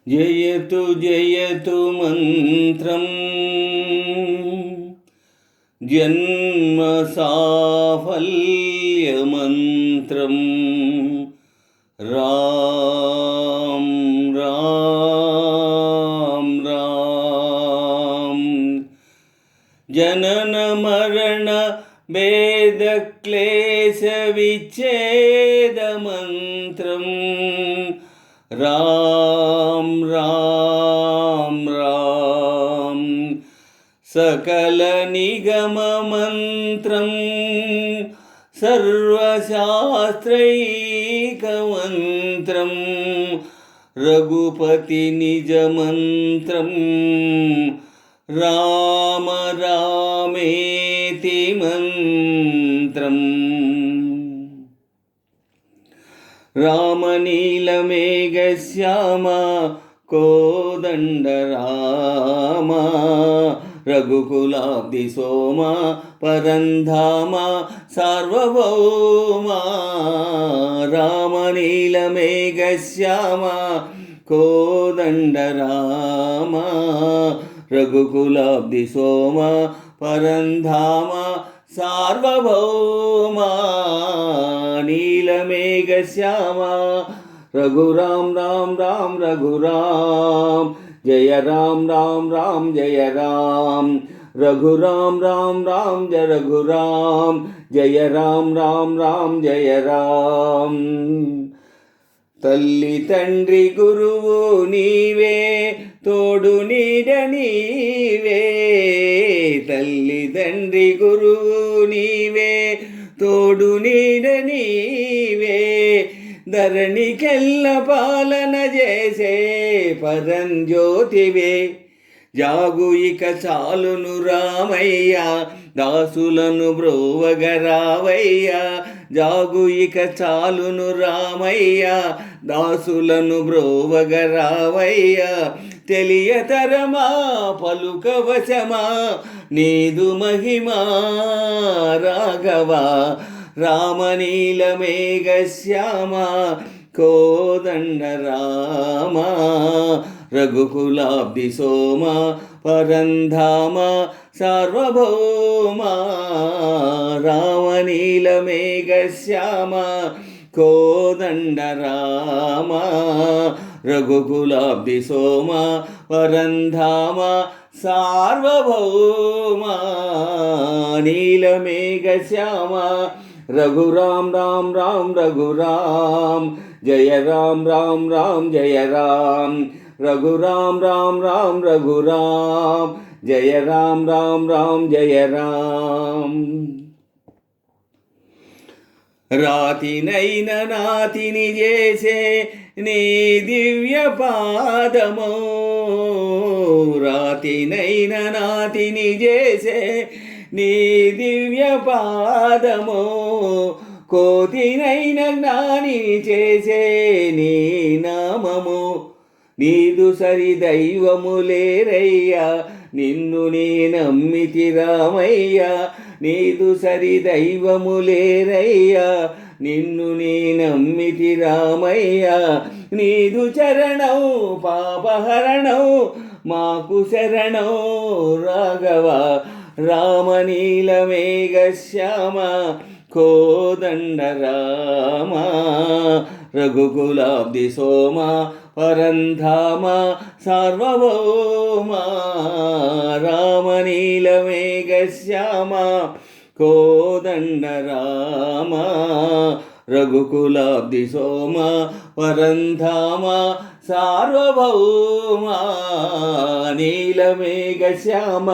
జయతు జయతు మంత్రం జన్మ సాఫల్య మంత్రం రామ్ రామ్ రామ్ జనన మరణ భేద క్లేశ విచ్ఛేద మంత్రం రామ్ రామ్ రామ్ సకల నిగమ మంత్రం సర్వశాస్త్రైక మంత్రం రఘుపతి నిజ మంత్రం రామ రామేతి మంత్రం రామనీలమేఘశ్యామ కోదండ రామ రఘుకులాబ్ధి సోమ పరంధామ సార్వభౌమ రామనీలమేఘశ్యామ కోదండ రామ రఘుకులాబ్ధి సోమ పరంధామ సార్వభౌమ నీలమేఘశ్యామ రఘురామ్ రామ్ రామ్ రఘురామ్ జయ రామ్ రామ్ రామ్ జయ రామ్ రఘురామ్ రామ్ రామ్ జయ రఘురామ్ జయ రామ్ రామ్ రామ్ జయ రామ్ తల్లి తండ్రి గురువు నీవే తోడు నీడ నీవే తల్లి తండ్రి గురువు నీవే తోడు నీడ నీవే ధరణికెల్ల పాలన చేసే పరంజ్యోతివే జాగు ఇక చాలును రామయ్య దాసులను బ్రోవగరావయ్య జాగు ఇక చాలును రామయ్య దాసులను బ్రోవగరావయ్య తెలియతరమా పలుకవశమా నీదు మహిమా రాఘవ రామనీలమేఘశ్యామ కోదండ రామ రఘుకులాబ్ధి సోమ పరంధామ సార్వభౌమ రామనీలమేఘశ్యామ కోదండ రామ రఘుకులాబ్ధి సోమ పరంధామ సార్వభౌమ నీలమేఘశ్యామ రఘురామ్ రామ్ రామ్ రఘురామ్ జయ రామ్ రామ్ రామ్ జయ రామ్ రఘురామ్ రామ్ రామ్ రఘురామ్ జయ రామ్ రామ్ రామ్ జయ రామ్ రాతినైన నాతిని చేసే నీ దివ్య పాదమో రాతినైన నాతిని చేసే నీ దివ్య పాదమో కోతినైన జ్ఞాని చేసే నీ నామము నీదు సరి దైవము లేరయ్యా నిన్ను నే నమ్మితి రామయ్య నీదు సరి దైవము లేరయ్యా నిన్ను నే నమ్మితి రామయ్య నీదు చరణం పాపహరణం మాకు శరణం రాఘవ రామనీలమేఘశ్యామ కోదండ రామ రఘుకులాబ్ధి సోమ పరంధామ సార్వభౌమ రామనీలమేఘశ్యామ కోదండ రామ రఘుకులాబ్ధి సోమ పరంధామ సార్వభౌమ నీలమేఘశ్యామ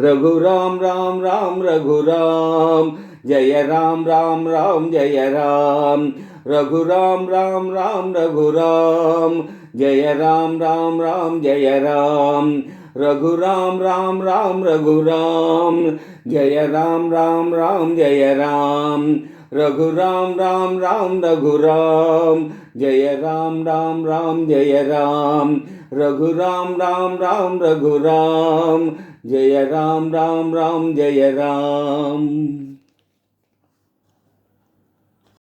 రఘురామ్ రామ్ రామ్ రఘురామ్ జయ రామ్ రామ్ రామ్ జయ రామ్ రఘురామ్ రామ్ రామ్ రఘురామ్ జయ రామ్ రామ్ రామ్ జయ రామ్ రఘురామ్ రామ్ రామ్ రఘురామ్ జయ రామ్ రామ్ రామ్ జయ రామ్ రఘురామ్ రామ్ రామ్ రఘురామ్ జయ రామ్ రామ్ రామ్ జయ రామ్ రఘురామ్ రామ్ రామ్ రఘురామ్ జయ రామ్ రామ్ రామ్ జయ రామ్